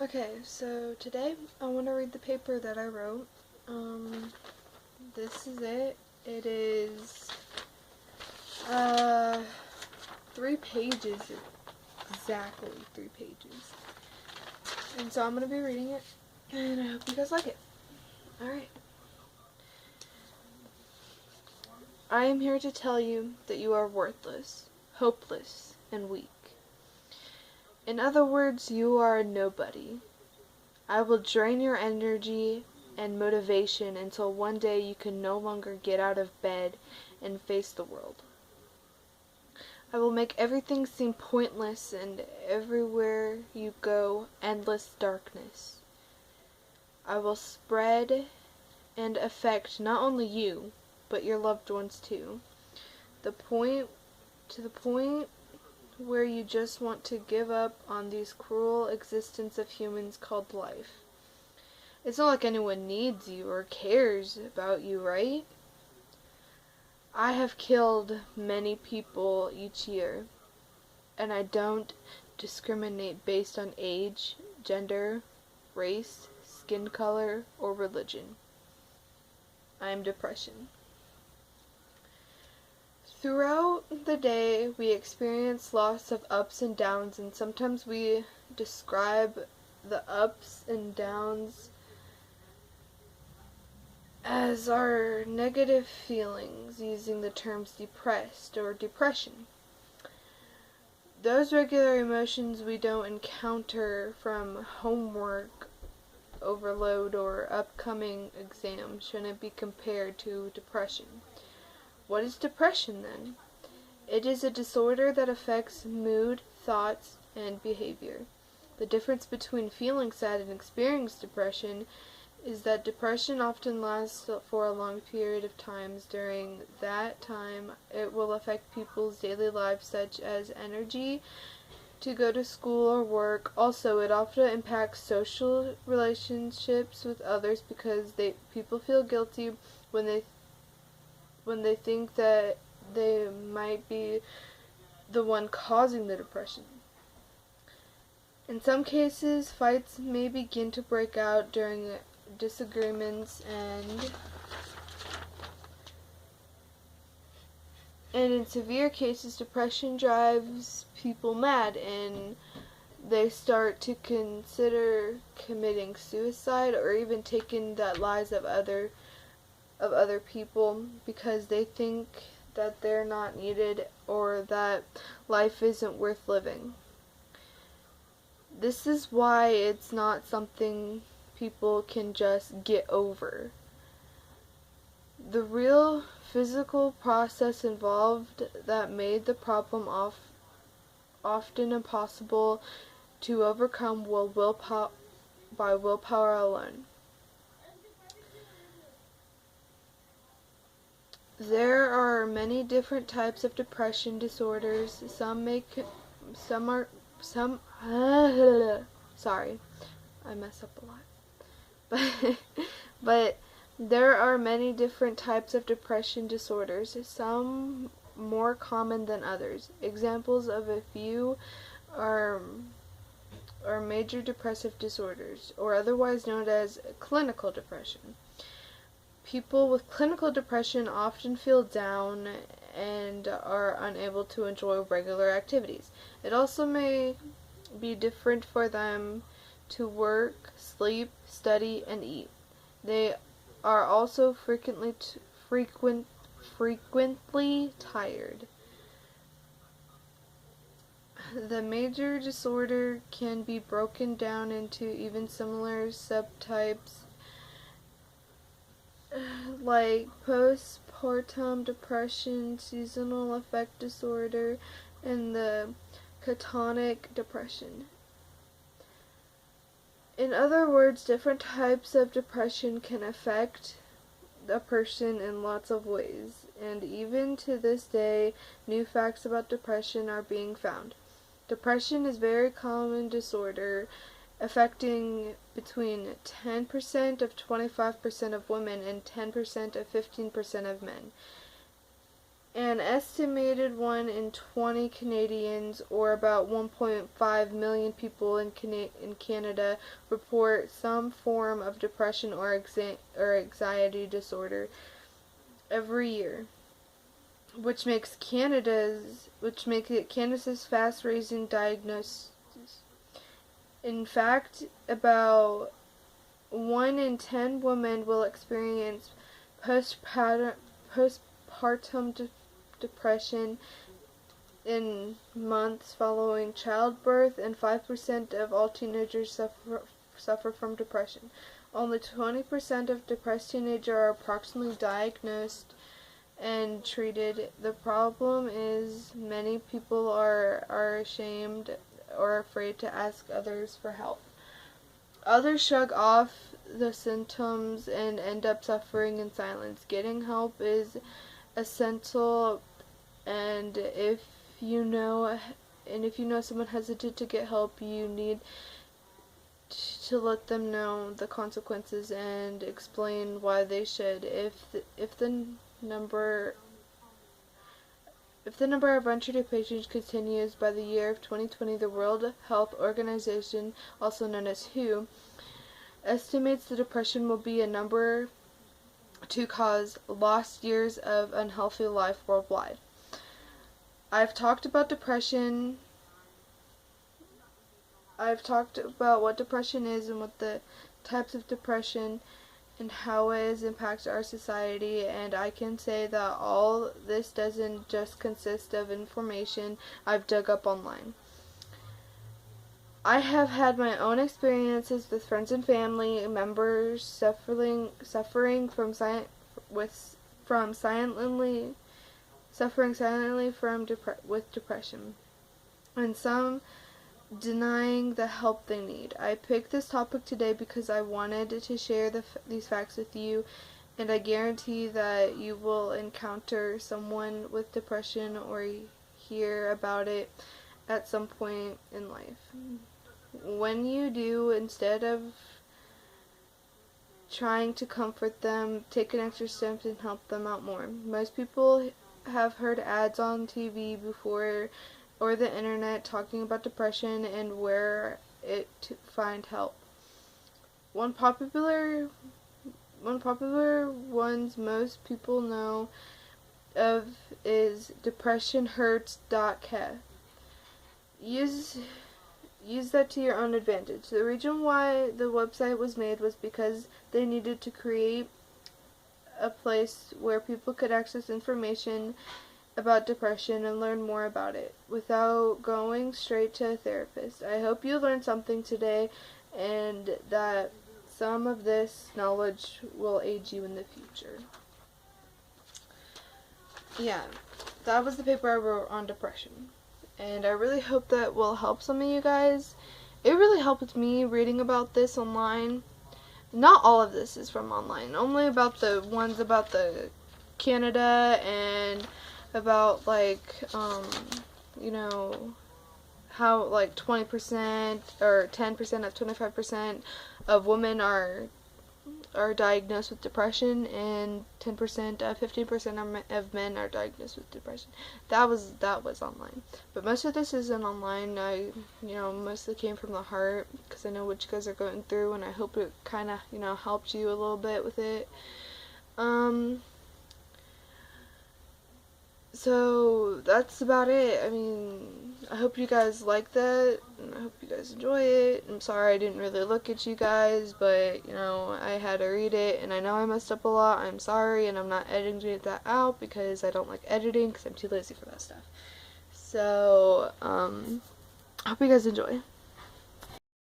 Okay, so today I want to read the paper that I wrote. This is it. It is 3 pages, exactly 3 pages. And so I'm going to be reading it, and I hope you guys like it. Alright. I am here to tell you that you are worthless, hopeless, and weak. In other words, you are a nobody. I will drain your energy and motivation until one day you can no longer get out of bed and face the world. I will make everything seem pointless and everywhere you go, endless darkness. I will spread and affect not only you, but your loved ones too. To the point where you just want to give up on these cruel existence of humans called life. It's not like anyone needs you or cares about you, right? I have killed many people each year, and I don't discriminate based on age, gender, race, skin color, or religion. I am depression. Throughout the day, we experience lots of ups and downs, and sometimes we describe the ups and downs as our negative feelings using the terms depressed or depression. Those regular emotions we don't encounter from homework overload or upcoming exams shouldn't be compared to depression. What is depression then? It is a disorder that affects mood, thoughts, and behavior. The difference between feeling sad and experiencing depression is that depression often lasts for a long period of time. During that time, it will affect people's daily lives, such as energy to go to school or work. Also, it often impacts social relationships with others because people feel guilty when they think that they might be the one causing the depression. In some cases, fights may begin to break out during disagreements, and in severe cases, depression drives people mad and they start to consider committing suicide or even taking the lives of other people because they think that they're not needed or that life isn't worth living. This is why it's not something people can just get over. The real physical process involved that made the problem often impossible to overcome by willpower alone. There are many different types of depression disorders. Sorry, I mess up a lot. But there are many different types of depression disorders, some more common than others. Examples of a few are major depressive disorders, or otherwise known as clinical depression. People with clinical depression often feel down and are unable to enjoy regular activities. It also may be different for them to work, sleep, study, and eat. They are also frequently tired. The major disorder can be broken down into even similar subtypes like postpartum depression, seasonal affect disorder, and the catonic depression. In other words, different types of depression can affect a person in lots of ways, and even to this day, new facts about depression are being found. Depression is a very common disorder affecting between 10% of 25% of women and 10% of 15% of men. An estimated 1 in 20 Canadians, or about 1.5 million people in Canada, report some form of depression or anxiety disorder every year, which makes it Canada's fast-raising diagnosis. In fact, about 1 in 10 women will experience postpartum depression in months following childbirth, and 5% of all teenagers suffer from depression. Only 20% of depressed teenagers are approximately diagnosed and treated. The problem is many people are ashamed or afraid to ask others for help. Others shrug off the symptoms and end up suffering in silence. Getting help is essential, and if you know someone hesitant to get help, you need to let them know the consequences and explain why they should. If the number of untreated patients continues, by the year of 2020, the World Health Organization, also known as WHO, estimates the depression will be a number to cause lost years of unhealthy life worldwide. I've talked about depression. I've talked about what depression is and what the types of depression and how it has impacted our society, and I can say that all this doesn't just consist of information I've dug up online. I have had my own experiences with friends and family members suffering silently with depression, and some denying the help they need. I picked this topic today because I wanted to share these facts with you, and I guarantee that you will encounter someone with depression or hear about it at some point in life. When you do, instead of trying to comfort them, take an extra step and help them out more. Most people have heard ads on TV before or the internet talking about depression and where to find help. One popular ones most people know of is depressionhurts.ca. Use that to your own advantage. The reason why the website was made was because they needed to create a place where people could access information about depression and learn more about it without going straight to a therapist. I hope you learned something today and that some of this knowledge will aid you in the future. Yeah, that was the paper I wrote on depression, and I really hope that will help some of you guys. It really helped me reading about this online. Not all of this is from online, only about the ones about the Canada and about how 20% or 10% of 25% of women are diagnosed with depression, and 10% of 15% of men are diagnosed with depression. That was online, but most of this isn't online. Mostly came from the heart because I know what you guys are going through, and I hope it kind of helped you a little bit with it. So that's about it. I hope you guys like that, and I hope you guys enjoy it. I'm sorry I didn't really look at you guys, but, I had to read it, and I know I messed up a lot. I'm sorry, and I'm not editing that out because I don't like editing because I'm too lazy for that stuff. So, I hope you guys enjoy.